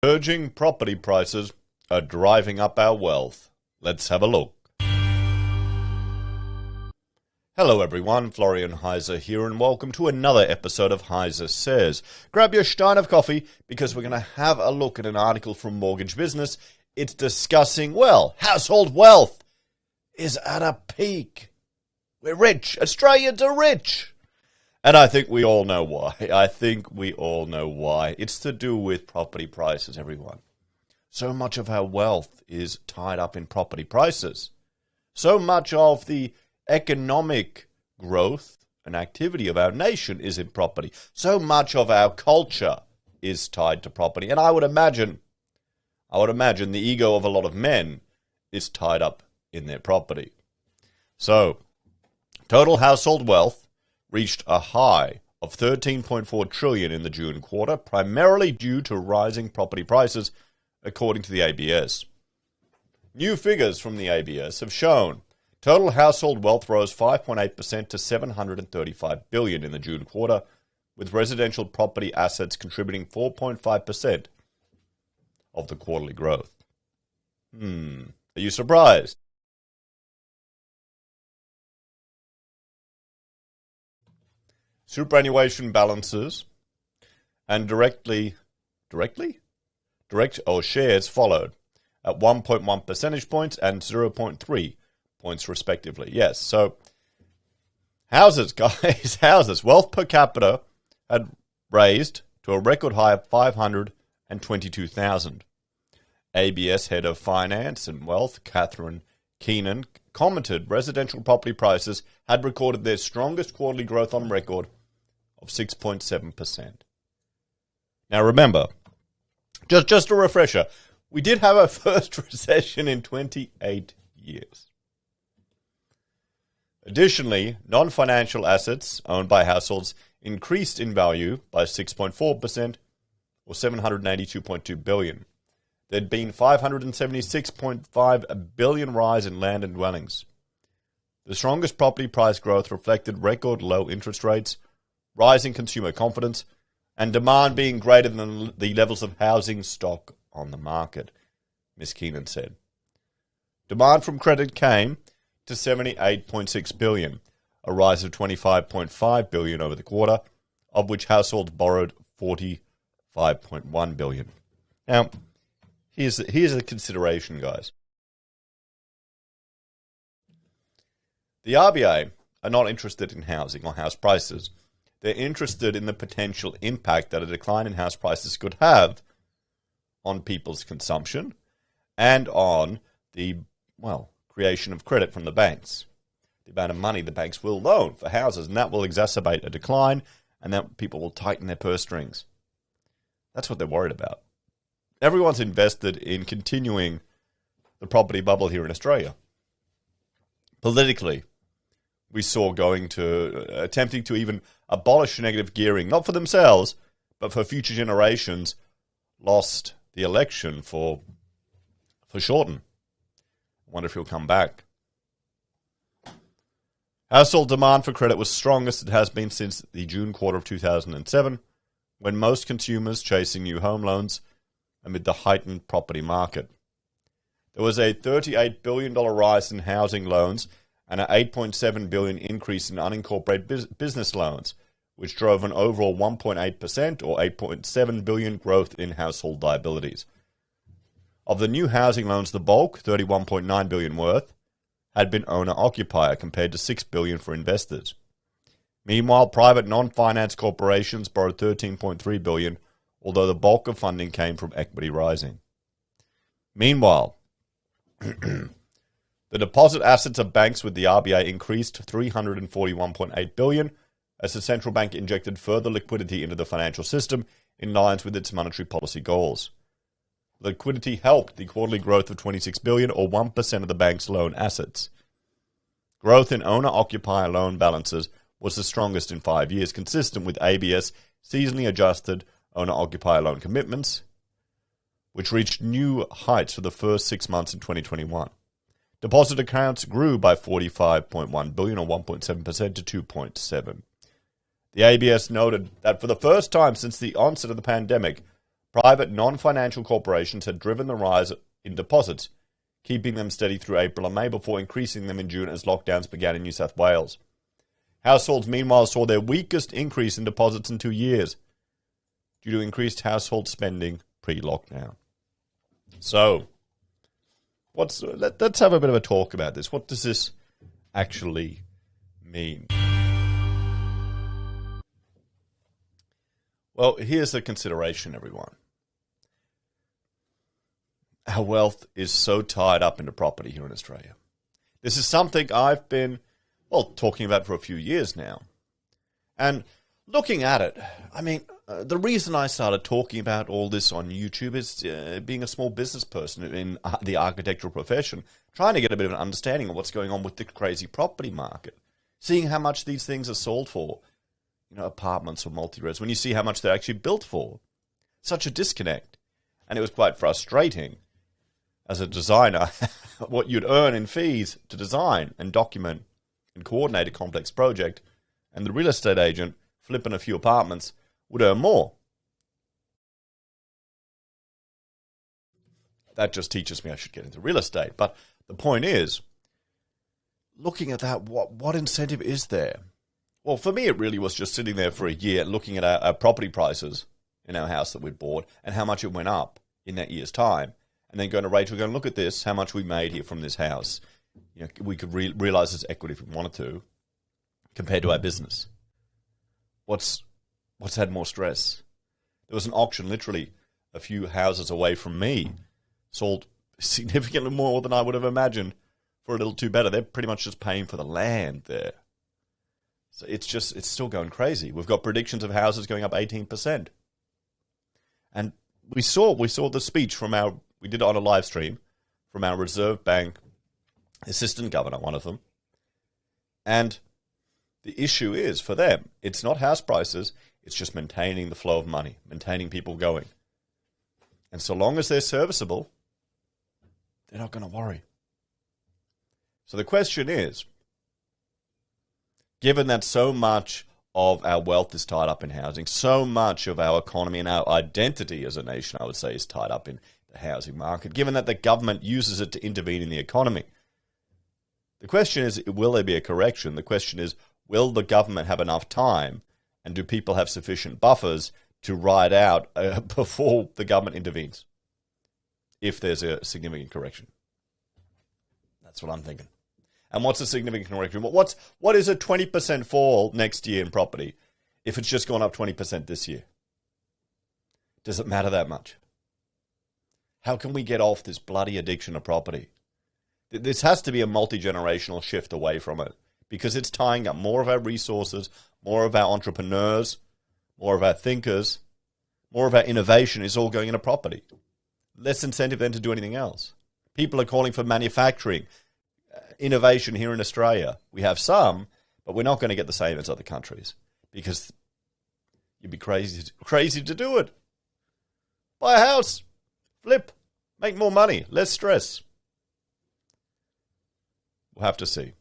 Surging property prices are driving up our wealth. Let's have a look. Hello everyone, Florian.heise here, and welcome to another episode of HeiseSays. Grab your stein of coffee because we're going to have a look at an article from Mortgage Business. It's discussing, household wealth is at a peak. We're rich. Australians are rich. And I think we all know why. It's to do with property prices, everyone. So much of our wealth is tied up in property prices. So much of the economic growth and activity of our nation is in property. So much of our culture is tied to property. And I would imagine the ego of a lot of men is tied up in their property. So, total household wealth reached a high of 13.4 trillion in the June quarter, primarily due to rising property prices, according to the ABS. New figures from the ABS have shown total household wealth rose 5.8% to 735 billion in the June quarter, with residential property assets contributing 4.5% of the quarterly growth. Are you surprised? Superannuation balances and direct shares followed at 1.1 percentage points and 0.3 points respectively. Yes, so houses. Wealth per capita had raised to a record high of 522,000. ABS head of finance and wealth, Catherine Keenan, commented residential property prices had recorded their strongest quarterly growth on record of 6.7%. Now remember, just a refresher, we did have our first recession in 28 years. Additionally, non-financial assets owned by households increased in value by 6.4%, or 782.2 billion. There'd been 576.5 billion rise in land and dwellings. The strongest property price growth reflected record low interest rates, rising consumer confidence, and demand being greater than the levels of housing stock on the market, Ms. Keenan said. Demand from credit came to 78.6 billion, a rise of 25.5 billion over the quarter, of which households borrowed 45.1 billion. Now, here's a consideration, guys. The RBA are not interested in housing or house prices. They're interested in the potential impact that a decline in house prices could have on people's consumption and on the, creation of credit from the banks. The amount of money the banks will loan for houses, and that will exacerbate a decline, and that people will tighten their purse strings. That's what they're worried about. Everyone's invested in continuing the property bubble here in Australia. Politically, we saw attempting to even abolish negative gearing, not for themselves, but for future generations, lost the election for Shorten. I wonder if he'll come back. Household demand for credit was strongest it has been since the June quarter of 2007, when most consumers chasing new home loans amid the heightened property market. There was a $38 billion rise in housing loans and an $8.7 billion increase in unincorporated business loans, which drove an overall 1.8% or $8.7 billion growth in household liabilities. Of the new housing loans, the bulk, $31.9 billion worth, had been owner-occupier compared to $6 billion for investors. Meanwhile, private non-finance corporations borrowed $13.3 billion, although the bulk of funding came from equity rising. Meanwhile, the deposit assets of banks with the RBA increased to $341.8 billion as the central bank injected further liquidity into the financial system in line with its monetary policy goals. Liquidity helped the quarterly growth of $26 billion, or 1% of the bank's loan assets. Growth in owner-occupier loan balances was the strongest in 5 years, consistent with ABS seasonally adjusted owner-occupier loan commitments, which reached new heights for the first 6 months in 2021. Deposit accounts grew by $45.1 billion, or 1.7% to 2.7. The ABS noted that for the first time since the onset of the pandemic, Private non-financial corporations had driven the rise in deposits, keeping them steady through April and May before increasing them in June as lockdowns began in New South Wales. Households, meanwhile, saw their weakest increase in deposits in 2 years due to increased household spending pre-lockdown. So, let's have a bit of a talk about this. What does this actually mean? Well, here's the consideration, everyone. Our wealth is so tied up into property here in Australia. This is something I've been, talking about for a few years now. And looking at it, I mean, the reason I started talking about all this on YouTube is being a small business person in the architectural profession, trying to get a bit of an understanding of what's going on with the crazy property market, seeing how much these things are sold for, apartments or multi-res, when you see how much they're actually built for. Such a disconnect. And it was quite frustrating as a designer, what you'd earn in fees to design and document and coordinate a complex project, and the real estate agent flipping a few apartments would earn more. That just teaches me I should get into real estate. But the point is, looking at that, what incentive is there? Well, for me, it really was just sitting there for a year looking at our property prices in our house that we'd bought and how much it went up in that year's time. And then going to Rachel, going, look at this, how much we made here from this house. We could realize this equity if we wanted to, compared to our business. What's had more stress? There was an auction literally a few houses away from me, sold significantly more than I would have imagined for a little too better. They're pretty much just paying for the land there. So it's still going crazy. We've got predictions of houses going up 18%. And we saw the speech we did it on a live stream from our Reserve Bank assistant governor, one of them. And the issue is, for them, it's not house prices, it's just maintaining the flow of money, maintaining people going. And so long as they're serviceable, they're not going to worry. So the question is, given that so much of our wealth is tied up in housing, so much of our economy and our identity as a nation, I would say, is tied up in the housing market, given that the government uses it to intervene in the economy. The question is, will there be a correction? The question is, will the government have enough time, and do people have sufficient buffers to ride out before the government intervenes, if there's a significant correction? That's what I'm thinking. And what's a significant correction? What is a 20% fall next year in property if it's just gone up 20% this year? Does it matter that much? How can we get off this bloody addiction to property? This has to be a multi-generational shift away from it, because it's tying up more of our resources, more of our entrepreneurs, more of our thinkers, more of our innovation is all going into property. Less incentive then to do anything else. People are calling for manufacturing, innovation here in Australia. We have some, but we're not going to get the same as other countries, because you'd be crazy to do it. Buy a house, flip, make more money, less stress. We'll have to see.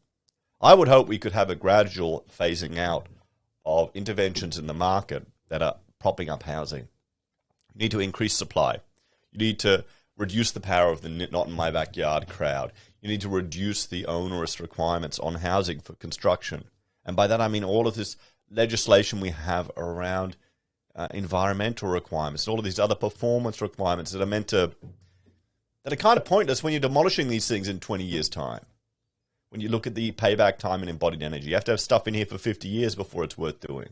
I would hope we could have a gradual phasing out of interventions in the market that are propping up housing. You need to increase supply. You need to reduce the power of the not in my backyard crowd. You need to reduce the onerous requirements on housing for construction. And by that I mean all of this legislation we have around environmental requirements, all of these other performance requirements that are kind of pointless when you're demolishing these things in 20 years' time. When you look at the payback time and embodied energy, you have to have stuff in here for 50 years before it's worth doing.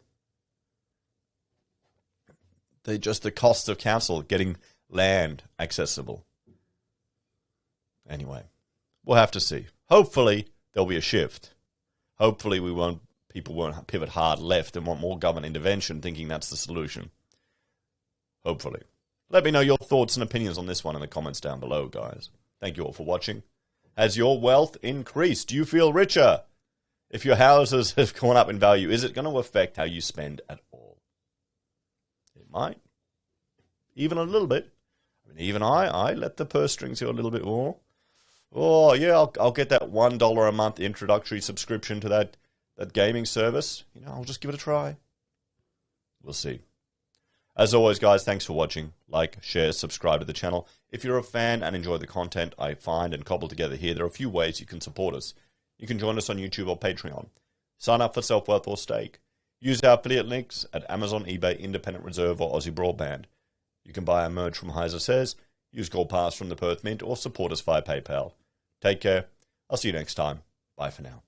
The cost of council getting land accessible. Anyway, we'll have to see. Hopefully there'll be a shift. Hopefully people won't pivot hard left and want more government intervention, thinking that's the solution. Hopefully. Let me know your thoughts and opinions on this one in the comments down below, guys. Thank you all for watching. Has your wealth increased? Do you feel richer? If your houses have gone up in value, is it going to affect how you spend at all? It might. Even a little bit. I mean, even I let the purse strings go a little bit more. Oh, yeah, I'll get that $1 a month introductory subscription to that gaming service. I'll just give it a try. We'll see. As always, guys, thanks for watching. Like, share, subscribe to the channel. If you're a fan and enjoy the content I find and cobble together here, there are a few ways you can support us. You can join us on YouTube or Patreon. Sign up for SelfWealth or Stake. Use our affiliate links at Amazon, eBay, Independent Reserve, or AussieBroadband. You can buy our merch from HeiseSays, use Gold Pass from the Perth Mint, or support us via PayPal. Take care. I'll see you next time. Bye for now.